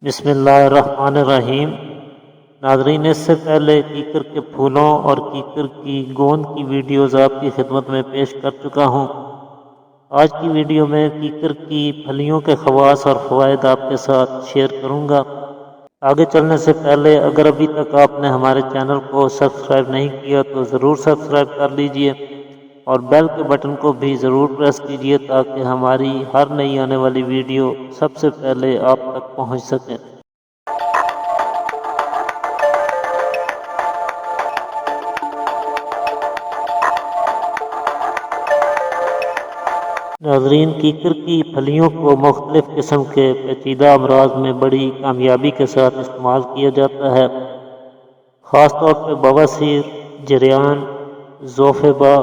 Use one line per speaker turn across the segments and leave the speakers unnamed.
بسم اللہ الرحمن الرحیم۔ ناظرین، اس سے پہلے کیکر کے پھولوں اور کیکر کی گوند کی ویڈیوز آپ کی خدمت میں پیش کر چکا ہوں۔ آج کی ویڈیو میں کیکر کی پھلیوں کے خواص اور فوائد آپ کے ساتھ شیئر کروں گا۔ آگے چلنے سے پہلے اگر ابھی تک آپ نے ہمارے چینل کو سبسکرائب نہیں کیا تو ضرور سبسکرائب کر لیجئے اور بیل کے بٹن کو بھی ضرور پریس کیجئے تاکہ ہماری ہر نئی آنے والی ویڈیو سب سے پہلے آپ تک پہنچ سکے۔ ناظرین، کیکر کی پھلیوں کو مختلف قسم کے پیچیدہ امراض میں بڑی کامیابی کے ساتھ استعمال کیا جاتا ہے۔ خاص طور پہ بواسیر، جریان، زوفیبا،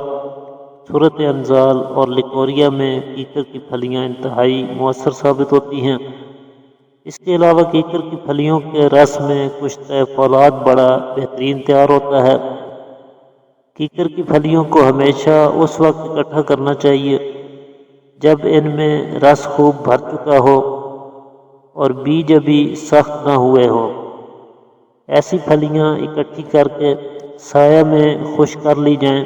صورت انزال اور لیکوریا میں کیکر کی پھلیاں انتہائی مؤثر ثابت ہوتی ہیں۔ اس کے علاوہ کیکر کی پھلیوں کے رس میں کچھ تیفولات بڑا بہترین تیار ہوتا ہے۔ کیکر کی پھلیوں کو ہمیشہ اس وقت اکٹھا کرنا چاہیے جب ان میں رس خوب بھر چکا ہو اور بیج ابھی سخت نہ ہوئے ہو۔ ایسی پھلیاں اکٹھی کر کے سایہ میں خشک کر لی جائیں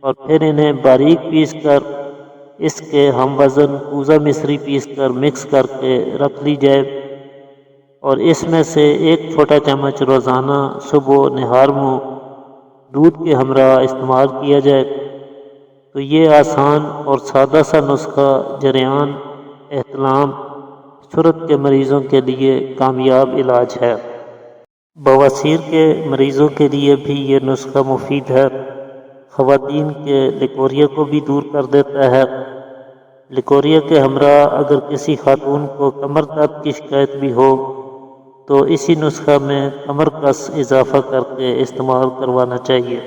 اور پھر انہیں باریک پیس کر اس کے ہم وزن کوزہ مصری پیس کر مکس کر کے رکھ لی جائے اور اس میں سے ایک چھوٹا چمچ روزانہ صبح و نہار منہ دودھ کے ہمراہ استعمال کیا جائے تو یہ آسان اور سادہ سا نسخہ جریان، احتلام، صورت کے مریضوں کے لیے کامیاب علاج ہے۔ بواسیر کے مریضوں کے لیے بھی یہ نسخہ مفید ہے۔ خواتین کے لیکوریا کو بھی دور کر دیتا ہے۔ لیکوریا کے ہمراہ اگر کسی خاتون کو کمر درد کی شکایت بھی ہو تو اسی نسخہ میں کمر کس اضافہ کر کے استعمال کروانا چاہیے۔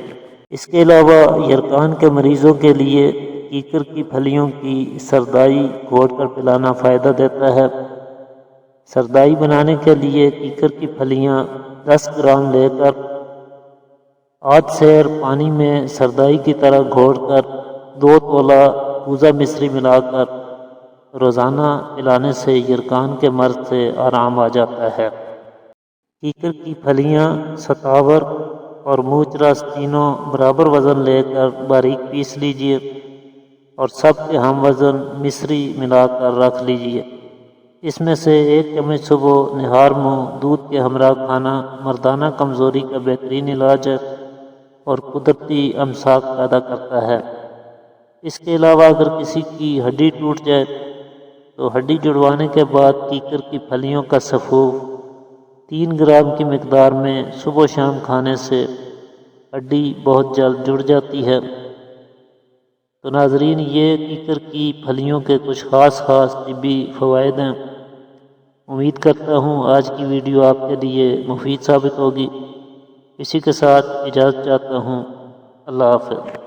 اس کے علاوہ یرقان کے مریضوں کے لیے کیکر کی پھلیوں کی سردائی گھوٹ کر پلانا فائدہ دیتا ہے۔ سردائی بنانے کے لیے کیکر کی پھلیاں 10 گرام لے کر آدھ سیر پانی میں سردائی کی طرح گھوٹ کر 2 تولہ کوزہ مصری ملا کر روزانہ پلانے سے یرقان کے مرض سے آرام آ جاتا ہے۔ کیکر کی پھلیاں، ستاور اور موچ رس تینوں برابر وزن لے کر باریک پیس لیجئے اور سب کے ہم وزن مصری ملا کر رکھ لیجئے۔ اس میں سے ایک چمچ صبح نہار منہ دودھ کے ہمراہ کھانا مردانہ کمزوری کا بہترین علاج ہے اور قدرتی امساک پیدا کرتا ہے۔ اس کے علاوہ اگر کسی کی ہڈی ٹوٹ جائے تو ہڈی جڑوانے کے بعد کیکر کی پھلیوں کا سفوف 3 گرام کی مقدار میں صبح و شام کھانے سے ہڈی بہت جلد جڑ جاتی ہے۔ تو ناظرین، یہ کیکر کی پھلیوں کے کچھ خاص طبی فوائد ہیں۔ امید کرتا ہوں آج کی ویڈیو آپ کے لیے مفید ثابت ہوگی۔ اسی کے ساتھ اجازت چاہتا ہوں۔ اللہ حافظ۔